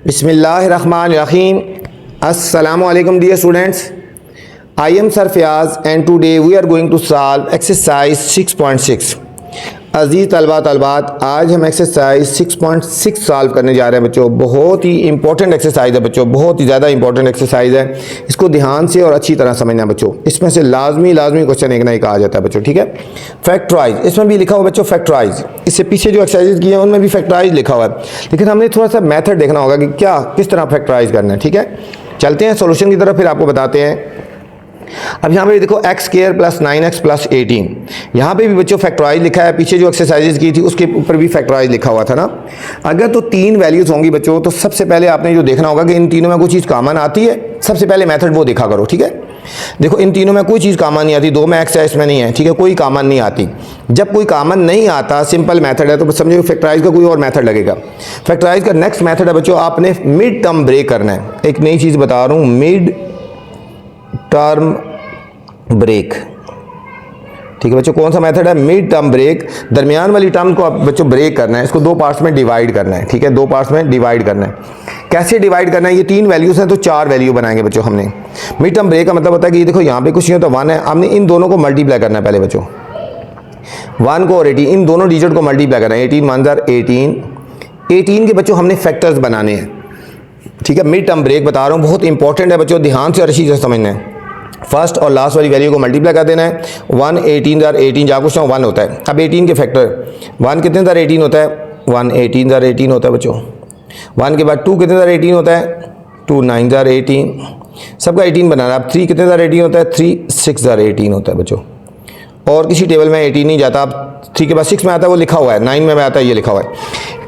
बिस्मिल्लाहिर्रहमानिर्रहीम। अस्सलामु अलैकुम dear students, I am Sir Fayaz and today we are going to solve exercise 6.6। अजीज़ तलबा तलबात, आज हम एक्सरसाइज 6.6 सॉल्व करने जा रहे हैं बच्चों। बहुत ही इंपॉर्टेंट एक्सरसाइज है बच्चों, बहुत ही ज़्यादा इंपॉर्टेंट एक्सरसाइज है। इसको ध्यान से और अच्छी तरह समझना बच्चों। इसमें से लाजमी क्वेश्चन एक ना एक आ जाता है बच्चों, ठीक है। फैक्टराइज, इसमें भी लिखा हुआ बच्चों फैक्टराइज। इससे पीछे जो एक्सरसाइज किए हैं उनमें भी फैक्टराइज लिखा हुआ है, लेकिन हमने थोड़ा सा मेथड देखना होगा कि क्या किस तरह फैक्टराइज करना है, ठीक है। चलते हैं सोल्यूशन की तरफ, फिर आपको बताते हैं। अब यहाँ पे देखो x square plus 9x plus 18, यहाँ पे भी बच्चों फैक्टराइज लिखा है। पीछे जो एक्सरसाइजेज की थी उसके ऊपर भी फैक्टराइज लिखा हुआ था ना। अगर तो तीन वैल्यूज होंगी बच्चों, तो सबसे पहले आपने जो देखना होगा कि इन तीनों में कोई चीज़ कॉमन आती है। सबसे पहले मेथड वो देखा करो, ठीक है। देखो इन तीनों में कोई चीज़ कॉमन नहीं आती, 2 में एक्स है इसमें नहीं है, ठीक है, कोई कॉमन नहीं आती। जब कोई कॉमन नहीं आता, सिंपल मेथड है, तो समझो फैक्टराइज का कोई और मेथड लगेगा। फैक्टराइज का नेक्स्ट मेथड है बच्चों, आपने मिड टर्म ब्रेक करना है। एक नई चीज़ बता रहा हूँ, मिड टर्म ब्रेक, ठीक है बच्चों। कौन सा मेथड है? Mid term break. दरमियान वाली टर्म को आप बच्चों ब्रेक करना है, इसको 2 पार्ट्स में डिवाइड करना है, ठीक है, 2 पार्ट्स में डिवाइड करना है। कैसे डिवाइड करना है? ये 3 वैल्यूज हैं तो 4 वैल्यू बनाएंगे बच्चों हमने। मिड टर्म ब्रेक का मतलब होता है कि ये देखो यहाँ पे कुछ नहीं होता, 1 है, हमने इन दोनों को मल्टीप्लाई करना है पहले बच्चों। 1 को और 18, इन दोनों डिजिट को मल्टीप्लाई करना है। 18 1 18, 18 के बच्चों हमने फैक्टर्स बनाने हैं, ठीक है। मिड टर्म ब्रेक बता रहा हूँ, बहुत इंपॉर्टेंट है बच्चों, ध्यान से अच्छी से समझना है। फर्स्ट और लास्ट वाली वैल्यू को मल्टीप्लाई कर देना है। 1 18 18 जहाँ कुछ 1 होता है। अब 18 के फैक्टर, 1 कितने दर 18 होता है? 1 18 दर 18 होता है बच्चों। 1 के बाद 2 कितने दर 18 होता है? 2 9 दर 18, सबका 18 बनाना। अब 3 कितने दर 18 होता है? 3 6 दर 18 होता है बच्चों। और किसी टेबल में 18 नहीं जाता, अब 3 के बाद 6 में आता है, वो लिखा हुआ है। 9 में आता है, ये लिखा हुआ है।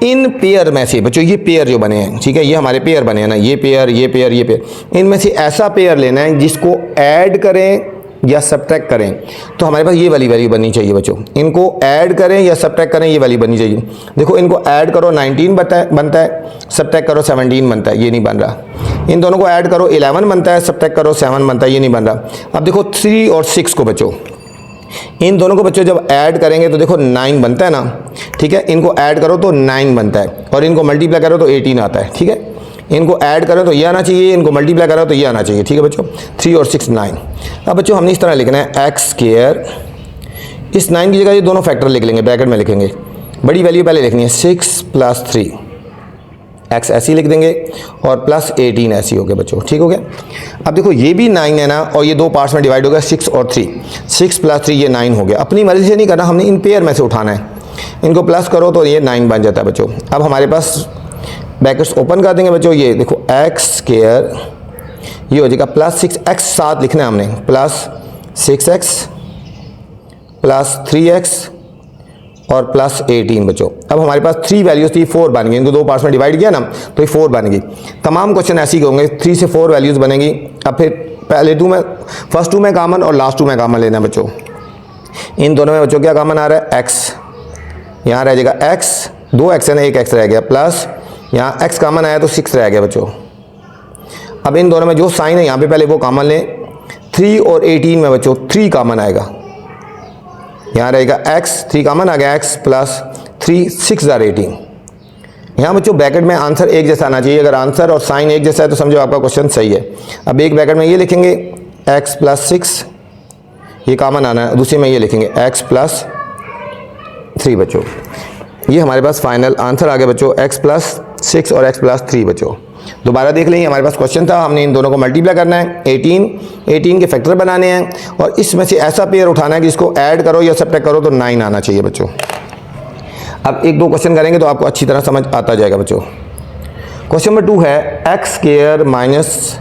इन पेयर में से बच्चों, ये पेयर जो बने हैं, ठीक है, ये हमारे पेयर बने हैं ना, ये पेयर ये पेयर ये पेयर, इनमें से ऐसा पेयर लेना है जिसको ऐड करें या सब्ट्रैक्ट करें। तो हमारे पास ये वाली वैल्यू बननी चाहिए बच्चों। इनको ऐड करें या सब्ट्रैक्ट करें, ये वाली बननी चाहिए। देखो इनको ऐड करो 19 बनता है, सब्ट्रैक्ट करो 17 बनता है, ये नहीं बन रहा। इन दोनों को ऐड करो 11 बनता है, सब्ट्रैक्ट करो 7 बनता है, ये नहीं बन रहा। अब देखो 3 और 6 को बच्चों, इन दोनों को बच्चों जब ऐड करेंगे तो देखो 9 बनता है ना, ठीक है। इनको ऐड करो तो 9 बनता है, और इनको मल्टीप्लाई करो तो 18 आता है, ठीक है। इनको ऐड करो तो ये आना चाहिए, इनको मल्टीप्लाई करो तो ये आना चाहिए, ठीक है बच्चों। 3 और 6 9। अब बच्चों हमने इस तरह लिखना है एक्स स्क्वायर, इस 9 की जगह ये दोनों फैक्टर लिख लेंगे, ब्रैकेट में लिखेंगे। बड़ी वैल्यू पहले लिखनी है, 6 प्लस 3, एक्स ऐसी लिख देंगे, और प्लस 18 ऐसी हो गया बच्चों, ठीक हो गया। अब देखो ये भी 9 है ना, और ये 2 पार्ट्स में डिवाइड हो गया, 6 और 3, 6 प्लस 3 ये 9 हो गया। अपनी मर्जी से नहीं करना, हमने इन पेयर में से उठाना है। इनको प्लस करो तो ये 9 बन जाता है बच्चों। अब हमारे पास ब्रैकेट्स ओपन कर देंगे बच्चों, ये देखो एक्स स्क्वायर, ये हो जाएगा प्लस 6x, साथ लिखना है हमने, प्लस 6x प्लस 3x और प्लस 18 बच्चों। अब हमारे पास 3 वैल्यूज थी, 4 बन गई। इनको 2 पार्ट्स में डिवाइड किया ना, तो ये 4 बन गई। तमाम क्वेश्चन ऐसे ही होंगे, 3 से 4 वैल्यूज बनेंगी। अब फिर पहले 2 में, फर्स्ट 2 में कॉमन और लास्ट 2 में कॉमन लेना बच्चों। इन दोनों में बच्चों क्या कॉमन आ रहा है? x, यहाँ रह जाएगा x, 2x है ना, 1x रह गया, प्लस यहाँ x कॉमन आया तो 6 रह गया बच्चों। अब इन दोनों में जो साइन है यहाँ पे पहले वो कॉमन लें। 3 और 18 में बच्चों 3 कॉमन आएगा, यहाँ रहेगा x, 3 कॉमन आ गया, x प्लस 3 6 दर 18। यहाँ बच्चों ब्रैकेट में आंसर एक जैसा आना चाहिए। अगर आंसर और साइन एक जैसा है तो समझो आपका क्वेश्चन सही है। अब एक ब्रैकेट में ये लिखेंगे x प्लस 6, ये कॉमन आना है, दूसरे में ये लिखेंगे x प्लस 3 बच्चों। ये हमारे पास फाइनल आंसर आ गया बच्चों, x प्लस 6 और x प्लस 3 बच्चों। दोबारा देख लेंगे, हमारे पास क्वेश्चन था, हमने इन दोनों को मल्टीप्लाई करना है, 18 के फैक्टर बनाने हैं, और इसमें से ऐसा पेयर उठाना है कि इसको ऐड करो या सब्ट्रैक्ट करो तो 9 आना चाहिए बच्चों। अब 1-2 क्वेश्चन करेंगे तो आपको अच्छी तरह समझ आता जाएगा बच्चों। क्वेश्चन नंबर 2 है x square minus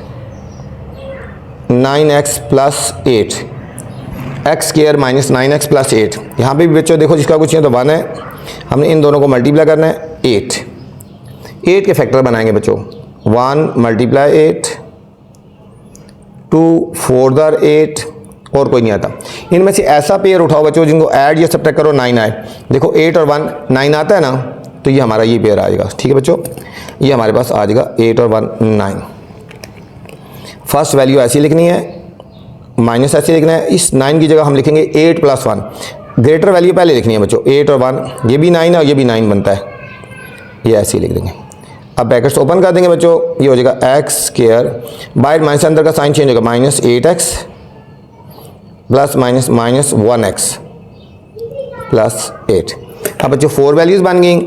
9x plus 8, x square minus 9x plus 8। यहाँ पे भी बच्चों देखो जिसका कुछ नहीं तो 1 है, हमने इन दोनों को मल्टीप्लाई करना है, 8 के फैक्टर बनाएंगे बच्चों। 1 मल्टीप्लाई 8, 2 4 दर 8, और कोई नहीं आता। इनमें से ऐसा पेयर उठाओ बच्चों जिनको ऐड या सब्ट्रैक्ट करो 9 आए। देखो 8 और 1 9 आता है ना, तो ये हमारा ये पेयर आएगा, ठीक है बच्चों। ये हमारे पास आ जाएगा 8 और 1 9। फर्स्ट वैल्यू ऐसी लिखनी है, माइनस ऐसे लिखना है। इस 9 की जगह हम लिखेंगे 8 प्लस 1, ग्रेटर वैल्यू पहले लिखनी है बच्चों, 8 और 1, ये भी 9 है और ये भी 9 बनता है, ये ऐसे ही लिख देंगे। अब ब्रैकेट्स ओपन कर देंगे बच्चों, ये हो जाएगा एक्स स्क्वायर, बाहर माइनस अंदर का साइन चेंज होगा, minus 8x plus minus minus 1x plus 8। अब बच्चों 4 वैल्यूज़ बन गई,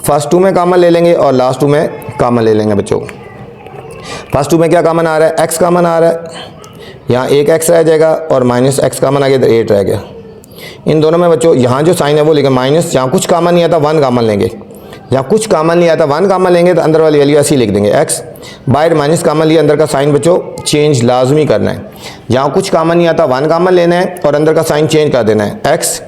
फर्स्ट 2 में कॉमन ले लेंगे और लास्ट 2 में कॉमन ले लेंगे बच्चों। फर्स्ट 2 में क्या कॉमन आ रहा है, x कॉमन आ रहा है, यहाँ एक x रह जाएगा और माइनस x कॉमन आ गया, इधर 8 रह गया। इन दोनों में बच्चों यहाँ जो साइन है वो लेंगे माइनस, यहाँ कुछ कॉमन नहीं आता 1 कॉमन लेंगे, यहाँ कुछ कॉमन नहीं आता 1 कॉमन लेंगे तो अंदर वाली वैल्यू ऐसी लिख देंगे x, बाहर माइनस कॉमन लिया, अंदर का साइन बच्चों चेंज लाजमी करना है। यहाँ कुछ कॉमन नहीं आता 1 कॉमन लेना है और अंदर का साइन चेंज कर देना है x,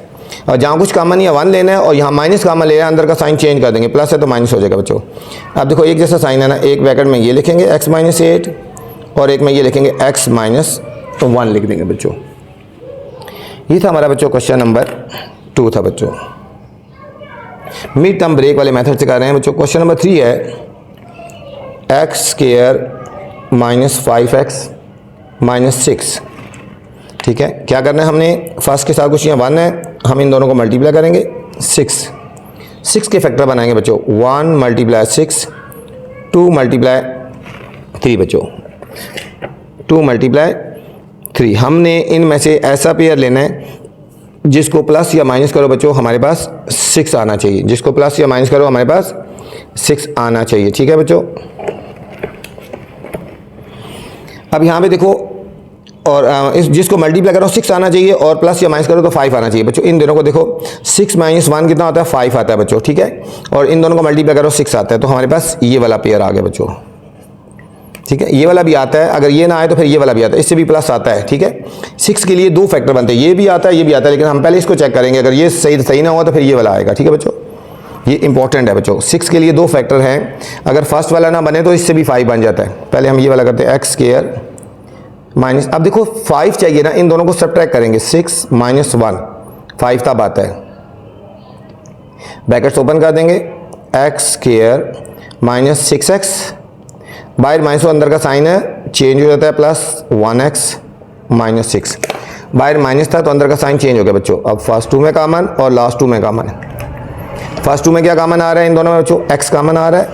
और जहाँ कुछ कॉमन नहीं है 1 लेना है और यहाँ माइनस कॉमन लेना है, अंदर का साइन चेंज कर देंगे, प्लस है तो माइनस हो जाएगा बच्चों। अब देखो एक जैसा साइन है ना, एक ब्रैकेट में ये लिखेंगे x माइनस 8 और एक में ये लिखेंगे x माइनस 1 लिख देंगे बच्चों। ये था हमारा बच्चों क्वेश्चन नंबर 2 था बच्चों। मिड टर्म ब्रेक वाले मेथड से कर रहे हैं बच्चों। क्वेश्चन नंबर 3 है x square minus 5x minus 6। ठीक है, क्या करना है हमने, फर्स्ट के साथ कुछ यहाँ 1 है, हम इन दोनों को मल्टीप्लाई करेंगे 6 के फैक्टर बनाएंगे बच्चों, 1 मल्टीप्लाई 6, 2 मल्टीप्लाई 3 बच्चों, 2 मल्टीप्लाई 3। हमने इनमें से ऐसा पेयर लेना है जिसको प्लस या माइनस करो बच्चों हमारे पास 6 आना चाहिए, जिसको प्लस या माइनस करो हमारे पास 6 आना चाहिए। ठीक है बच्चों, अब यहाँ पे देखो, और इस जिसको मल्टीप्लाई करो 6 आना चाहिए और प्लस या माइनस करो तो 5 आना चाहिए बच्चों। इन दोनों को देखो 6 माइनस 1 कितना होता है, 5 आता है बच्चों। ठीक है, और इन दोनों को मल्टीप्लाई करो 6 आता है, तो हमारे पास ये वाला पेयर आ गया बच्चों। ठीक है, ये वाला भी आता है, अगर ये ना आए तो फिर ये वाला भी आता है, इससे भी प्लस आता है। ठीक है, 6 के लिए 2 फैक्टर बनते हैं, ये भी आता है ये भी आता है, लेकिन हम पहले इसको चेक करेंगे, अगर ये सही ना हुआ तो फिर ये वाला आएगा। ठीक है बच्चों, ये इंपॉर्टेंट है बच्चों। 6 के लिए 2 फैक्टर हैं, अगर फर्स्ट वाला ना बने तो इससे भी 5 बन जाता है। पहले हम ये वाला करते हैं एक्स स्क्वायर माइनस, अब देखो 5 चाहिए ना, इन दोनों को सब्ट्रैक्ट करेंगे, 6 माइनस 1 5 तब आता है, ब्रैकेट्स ओपन कर देंगे, एक्स स्क्वायर माइनस 6x, बाहर माइनस अंदर का साइन है चेंज हो जाता है, प्लस 1x माइनस 6, बाहर माइनस था तो अंदर का साइन चेंज हो गया बच्चों। अब फर्स्ट 2 में कॉमन और लास्ट 2 में कॉमन है। फर्स्ट 2 में क्या कॉमन आ रहा है इन दोनों में बच्चों, x कॉमन आ रहा है,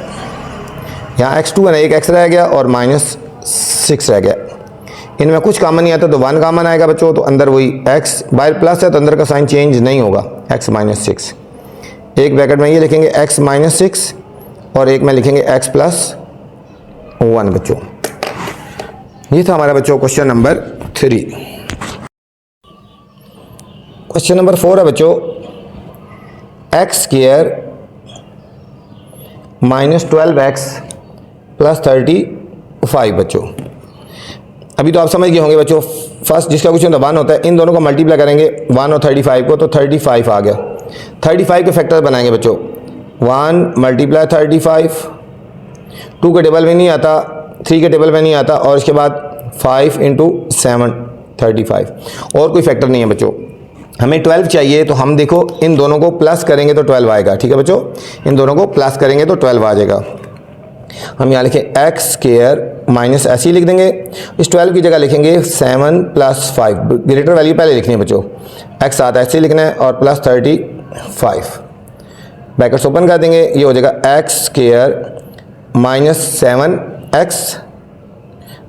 यहाँ x2 है ना, एक x रह गया और माइनस 6 रह गया। इनमें कुछ कॉमन नहीं आता तो 1 कॉमन आएगा बच्चों, तो अंदर वही x, बाहर प्लस है तो अंदर का साइन चेंज नहीं होगा, x माइनस 6। एक ब्रैकेट में ये लिखेंगे x माइनस 6 और एक में लिखेंगे x प्लस 1 बच्चों। ये था हमारा बच्चों क्वेश्चन नंबर 3। क्वेश्चन नंबर 4 है बच्चों, x square minus 12x plus 35 बच्चों। अभी तो आप समझ गए होंगे बच्चों, फर्स्ट जिसका क्वेश्चन 1 होता है, इन दोनों को मल्टीप्लाई करेंगे 1 और 35 को, तो 35 आ गया। 35 के फैक्टर बनाएंगे बच्चों, 1 मल्टीप्लाई 35, 2 के टेबल में नहीं आता, 3 के टेबल में नहीं आता, और इसके बाद 5 इंटू 7 35, और कोई फैक्टर नहीं है बच्चों। हमें 12 चाहिए, तो हम देखो इन दोनों को प्लस करेंगे तो 12 आएगा। ठीक है बच्चों, इन दोनों को प्लस करेंगे तो 12 आ जाएगा। हम यहाँ लिखें एक्स स्क्वायर माइनस ऐसे ही लिख देंगे, इस 12 की जगह लिखेंगे 7 प्लस 5, ग्रेटर वैल्यू पहले लिखनी है बच्चों, एक्स आता है ऐसे ही लिखना है, और प्लस 35, ब्रैकेट्स ओपन कर देंगे, ये हो जाएगा एक्स स्क्वायर माइनस 7x,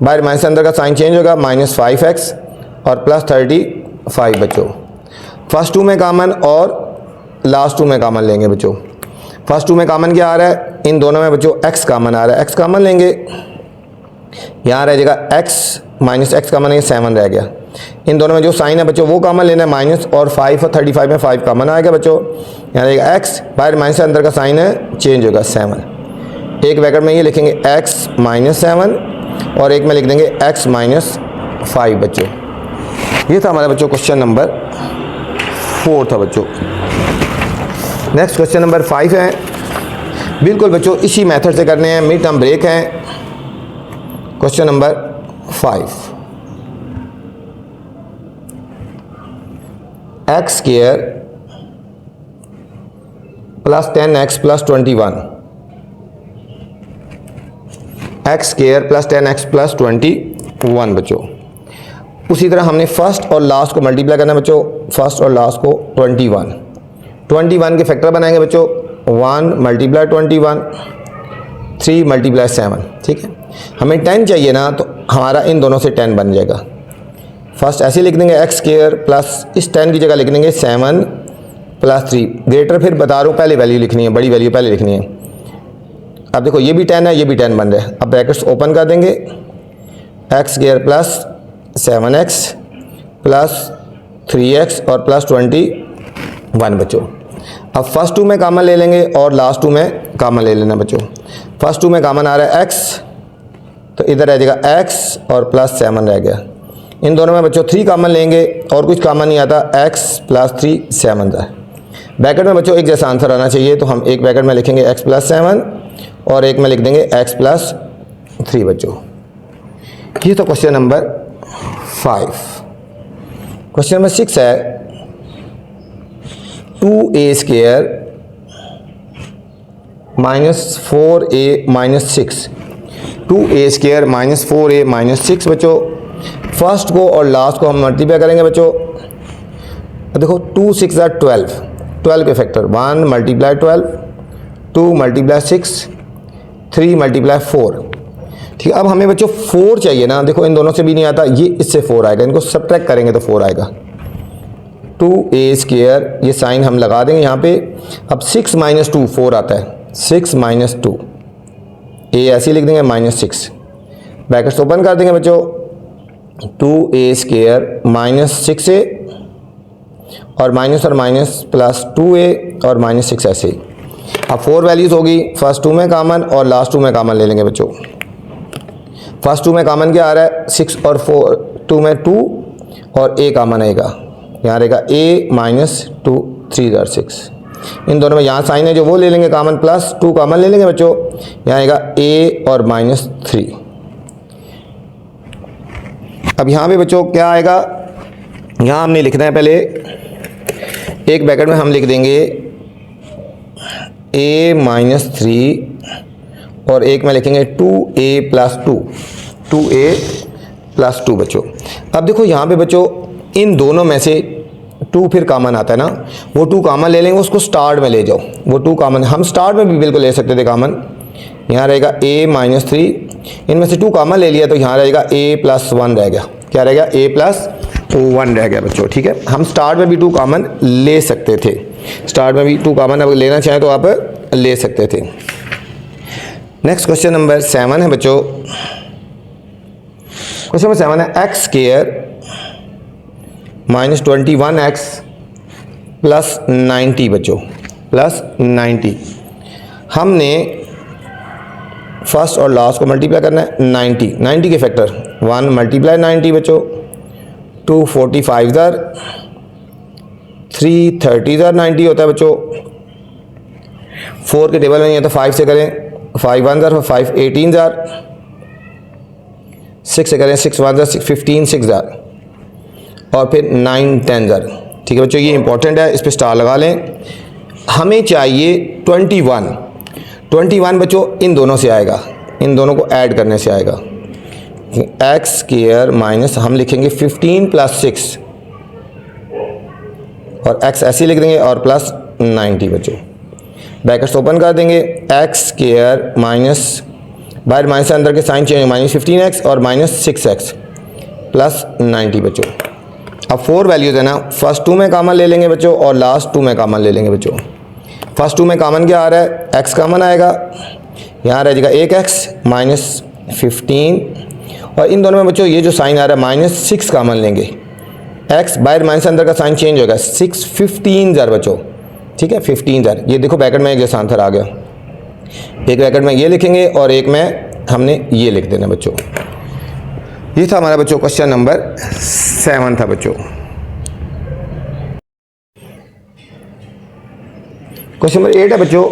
बाहर माइनस अंदर का साइन चेंज होगा, माइनस 5x और प्लस 35 बच्चों। फर्स्ट 2 में कॉमन और लास्ट 2 में कॉमन लेंगे बच्चों। फर्स्ट 2 में कॉमन क्या आ रहा है, इन दोनों में बच्चों x कॉमन आ रहा है, x कॉमन लेंगे, यहाँ रह जाएगा x माइनस x कॉमन है, 7 रह गया। इन दोनों में जो साइन है बच्चों वो कॉमन लेना है, माइनस, और 5 और 35 में 5 कॉमन आएगा बच्चों। यहाँ रहेगा x, बाहर माइनस अंदर का साइन है चेंज होगा 7। एक ब्रैकेट में ये लिखेंगे x माइनस 7 और एक में लिख देंगे x माइनस 5 बच्चों। ये था हमारा बच्चों क्वेश्चन नंबर 4 था बच्चों। नेक्स्ट क्वेश्चन नंबर 5 है, बिल्कुल बच्चों इसी मेथड से करने हैं, मिड टर्म ब्रेक है। Question number 5, x square plus 10x plus 21, x square plus 10x plus 21 बच्चों। उसी तरह हमने फर्स्ट और लास्ट को मल्टीप्लाई करना है बच्चों, फर्स्ट और लास्ट को 21 के फैक्टर बनाएंगे बच्चों, 1 मल्टीप्लाई 21 3 मल्टीप्लाई 7, ठीक है। हमें 10 चाहिए ना, तो हमारा इन दोनों से 10 बन जाएगा। फर्स्ट ऐसे लिख देंगे एक्स स्क्वायर प्लस इस 10 की जगह लिख देंगे 7 प्लस 3 ग्रेटर, फिर बता रहा हूँ पहले वैल्यू लिखनी है, बड़ी वैल्यू पहले लिखनी है। अब देखो ये भी 10 है, ये भी 10 बन रहा है। अब ब्रैकेट्स ओपन कर देंगे, x square plus 7x plus 3x और प्लस 21 बच्चों। अब फर्स्ट 2 में कॉमन ले लेंगे और लास्ट 2 में कॉमन ले लेना बच्चों। फर्स्ट 2 में कॉमन आ रहा है x, तो इधर रह जाएगा x और प्लस 7 रह गया। इन दोनों में बच्चों 3 कॉमन लेंगे और कुछ कॉमन नहीं आता, x प्लस 3 7 है। ब्रैकेट में बच्चों एक जैसा आंसर आना चाहिए, तो हम एक ब्रैकेट में लिखेंगे x प्लस 7 और एक में लिख देंगे x प्लस 3 बच्चों। ये तो क्वेश्चन नंबर 5। क्वेश्चन नंबर 6 है 2a square minus 4a minus 6, 2a square minus 4a minus 6 बच्चों। फर्स्ट को और लास्ट को हम मल्टीप्लाई करेंगे बच्चों। देखो 2 6 are 12, 12 के फैक्टर 1 मल्टीप्लाई 12, 2 मल्टीप्लाई 6, 3 मल्टीप्लाई 4, ठीक है। अब हमें बच्चों 4 चाहिए ना, देखो इन दोनों से भी नहीं आता, ये इससे 4 आएगा, इनको सब्ट्रैक्ट करेंगे तो 4 आएगा। 2a स्क्वायर ये साइन हम लगा देंगे यहाँ पे। अब 6 माइनस 2 4 आता है, 6 माइनस 2 a ऐसे लिख देंगे माइनस 6, ब्रैकेट्स ओपन कर देंगे बच्चों। 2a स्क्वायर माइनस 6a और माइनस प्लस 2a और माइनस 6 ऐसे ही। अब 4 वैल्यूज़ होगी, फर्स्ट 2 में कॉमन और लास्ट 2 में कॉमन ले लेंगे बच्चों। फर्स्ट 2 में कॉमन क्या आ रहा है 6 और 4, 2 में 2 और a कॉमन आएगा, यहाँ रहेगा a माइनस 2 3 और 6। इन दोनों में यहाँ साइन है जो वो ले लेंगे कॉमन, प्लस 2 कॉमन ले लेंगे बच्चों, यहाँ आएगा a और माइनस 3। अब यहाँ पे बच्चों क्या आएगा, यहाँ हमने लिखना है पहले एक ब्रैकेट में हम लिख देंगे a माइनस 3 और एक में लिखेंगे 2a प्लस 2, 2a प्लस 2 बच्चों। अब देखो यहाँ पे बच्चों इन दोनों में से 2 फिर कॉमन आता है ना, वो 2 कॉमन ले लेंगे, उसको स्टार्ट में ले जाओ। वो 2 कॉमन हम स्टार्ट में भी बिल्कुल ले सकते थे कॉमन, यहाँ रहेगा a माइनस 3, इनमें से 2 कॉमन ले लिया तो यहाँ रहेगा a प्लस 1 रह गया, क्या रहेगा a प्लस 1 रह गया बच्चों, ठीक है। हम स्टार्ट में भी 2 कॉमन ले सकते थे, स्टार्ट में भी 2 कॉमन अगर लेना चाहें तो आप ले सकते थे। नेक्स्ट क्वेश्चन नंबर 7 है बच्चों। क्वेश्चन नंबर 7 है x square minus 21x plus 90 बच्चों, प्लस 90। हमने फर्स्ट और लास्ट को मल्टीप्लाई करना है 90, 90 के फैक्टर 1 मल्टीप्लाई 90 बच्चों, 2 45 ज़र, 3 30 ज़र 90 होता है बच्चों। 4 के टेबल में नहीं है तो 5 से करें, 5 1 ज़र 5 18 ज़र, 6 से करें 6 1 ज़र 15 6 ज़र और फिर 9 10 ज़र, ठीक है बच्चों। ये इंपॉर्टेंट है, इस पर स्टार लगा लें। हमें चाहिए 21 बच्चों, इन दोनों से आएगा, इन दोनों को ऐड करने से आएगा। एक्स स्क्वायर माइनस हम लिखेंगे 15 प्लस 6 और x ऐसे लिख देंगे और प्लस 90 बच्चों। ब्रैकेट्स ओपन कर देंगे, एक्स स्क्वायर माइनस बाहर माइनस अंदर के साइन चेंज, माइनस 15x और माइनस 6x प्लस 90 बच्चों। अब 4 वैल्यूज़ है ना, फर्स्ट 2 में कॉमन ले लेंगे बच्चों और लास्ट 2 में कॉमन ले लेंगे बच्चों। फर्स्ट 2 में कॉमन क्या आ रहा है, x कॉमन आएगा, यहाँ रह जाएगा 1x माइनस 15 और इन दोनों में बच्चों ये जो साइन आ रहा है माइनस 6 कॉमन लेंगे, x बाहर माइनस अंदर का साइन चेंज होगा, 6 15 ज़र बच्चों, ठीक है 15 ज़र। ये देखो ब्रैकेट में एक जैसा आंसर आ गया, एक ब्रैकेट में ये लिखेंगे और एक में हमने ये लिख देना बच्चों। ये था हमारा बच्चों क्वेश्चन नंबर 7 था बच्चों। क्वेश्चन नंबर 8 है बच्चों,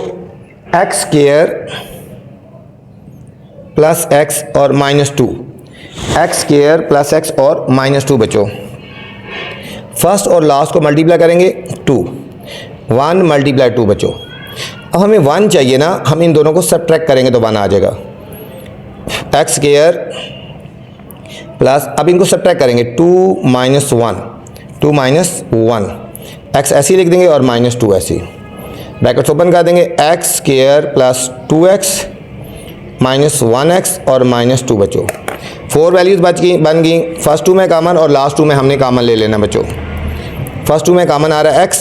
एक्स स्क्वायर प्लस एक्स और minus 2, x square plus x और माइनस 2 बच्चों। फर्स्ट और लास्ट को मल्टीप्लाई करेंगे 2, 1 मल्टीप्लाई 2 बच्चों। अब हमें 1 चाहिए ना, हम इन दोनों को सब्ट्रैक्ट करेंगे तो 1 आ जाएगा। एक्स स्क्वायर प्लस, अब इनको सब्ट्रैक्ट करेंगे 2 माइनस 1, 2 माइनस 1, एक्स ऐसे ही लिख देंगे और माइनस 2 ऐसे ही। ब्रैकेट्स ओपन कर देंगे, x square plus 2x -1x और -2 बच्चों। 4 वैल्यूज़ बन गई। फर्स्ट 2 में कॉमन और लास्ट 2 में हमने कॉमन ले लेना बच्चों। फर्स्ट 2 में कॉमन आ रहा है x,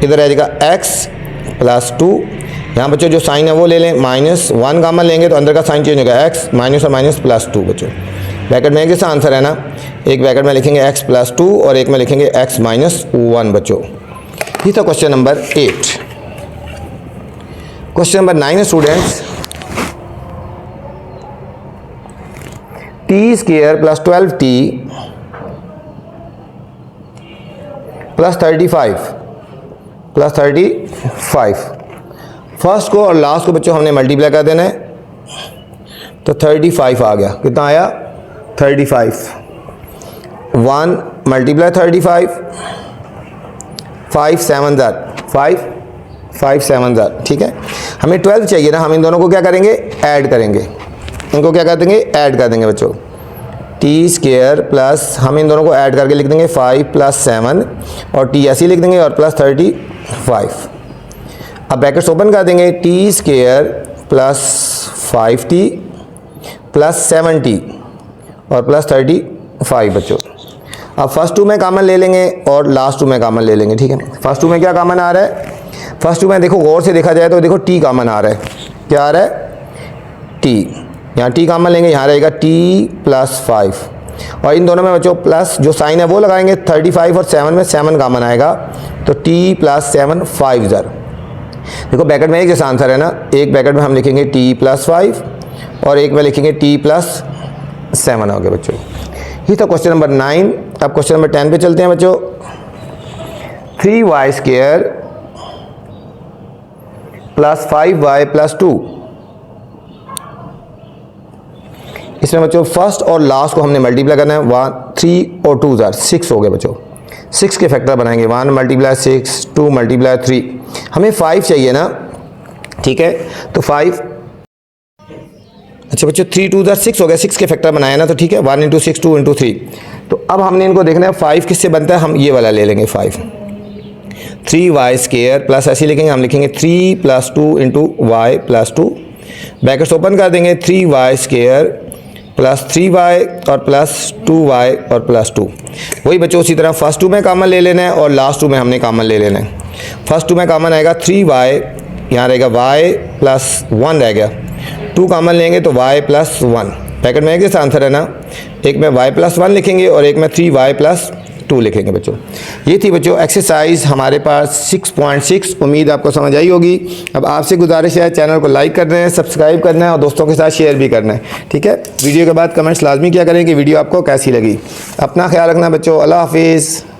इधर आ जाएगा x + 2। यहाँ बच्चों जो साइन है वो ले लें, -1 कॉमन लेंगे तो अंदर का साइन चेंज होगा, x माइनस और माइनस +2 बच्चों। ब्रैकेट में कैसा आंसर है ना, एक ब्रैकेट में लिखेंगे x + 2 और एक में लिखेंगे x - 1 बच्चों। ये था question number 8। Question number 9 students, t² + 12t + 35 first को और लास्ट को बच्चों हमने मल्टीप्लाई कर देना है, तो 35 आ गया। कितना आया? 35। 1 × 35, 5 7 5 7 ठीक है। हमें 12 चाहिए ना, हम इन दोनों को क्या करेंगे? ऐड करेंगे। इनको क्या कर देंगे? ऐड कर देंगे बच्चों। t² प्लस हम इन दोनों को ऐड करके लिख देंगे 5 + 7 और t ऐसे ही लिख देंगे और प्लस 35। अब ब्रैकेट्स ओपन कर देंगे, t² + 5t + 7t और प्लस 35 बच्चों। अब फर्स्ट 2 में कॉमन ले लेंगे और लास्ट 2 में कॉमन ले लेंगे, ठीक है। फर्स्ट 2 में क्या कॉमन आ रहा है? फर्स्ट 2 में देखो गौर से देखा जाए तो देखो t कॉमन आ रहा है। क्या आ रहा है? t। यहाँ t कॉमन लेंगे, यहाँ रहेगा t + 5 और इन दोनों में बच्चों प्लस जो साइन है वो लगाएंगे। 35 और 7 में 7 कॉमन आएगा, तो t + 7 5 ज़र। देखो ब्रैकेट में एक जैसा आंसर है ना, एक ब्रैकेट में हम लिखेंगे t + 5 और एक में लिखेंगे t + 7 हो गया बच्चों। ये था क्वेश्चन नंबर 9। अब क्वेश्चन नंबर 10 पे चलते हैं बच्चों। 3y² + 5y + 2। इसमें बच्चों फर्स्ट और लास्ट को हमने मल्टीप्लाई करना है। 3 और 2 ज़र 6 हो गए बच्चों। 6 के फैक्टर बनाएंगे, 1 × 6, 2 × 3। हमें 5 चाहिए ना, ठीक है। तो 5, अच्छा बच्चों 3 2 ज़र 6 हो गया, 6 के फैक्टर बनाया ना, तो ठीक है। 1 × 6, 2 × 3। तो अब हमने इनको देखना है 5 किससे बनता है, हम ये वाला ले लेंगे 5। 3y² प्लस ऐसे लिखेंगे, हम लिखेंगे 3 + 2 × y + 2। ब्रैकेट्स ओपन कर देंगे, 3y² + 3y और प्लस 2y और प्लस 2। वही बच्चों उसी तरह फर्स्ट 2 में कॉमन ले लेना है और लास्ट 2 में हमने कॉमन ले लेना है। फर्स्ट 2 में कॉमन आएगा 3y, यहाँ रहेगा y + 1 रह गया। 2 कॉमन लेंगे तो y + 1। ब्रैकेट में एक जैसा आंसर है ना, एक में y + 1 लिखेंगे और एक में 3y + 2 लिखेंगे बच्चों। ये थी बच्चों एक्सरसाइज हमारे पास 6.6। उम्मीद आपको समझ आई होगी। अब आपसे गुजारिश है, चैनल को लाइक करना है, सब्सक्राइब करना है और दोस्तों के साथ शेयर भी करना है, ठीक है। वीडियो के बाद कमेंट्स लाजमी किया करें कि वीडियो आपको कैसी लगी। अपना ख्याल रखना बच्चों। अल्लाह हाफिज़।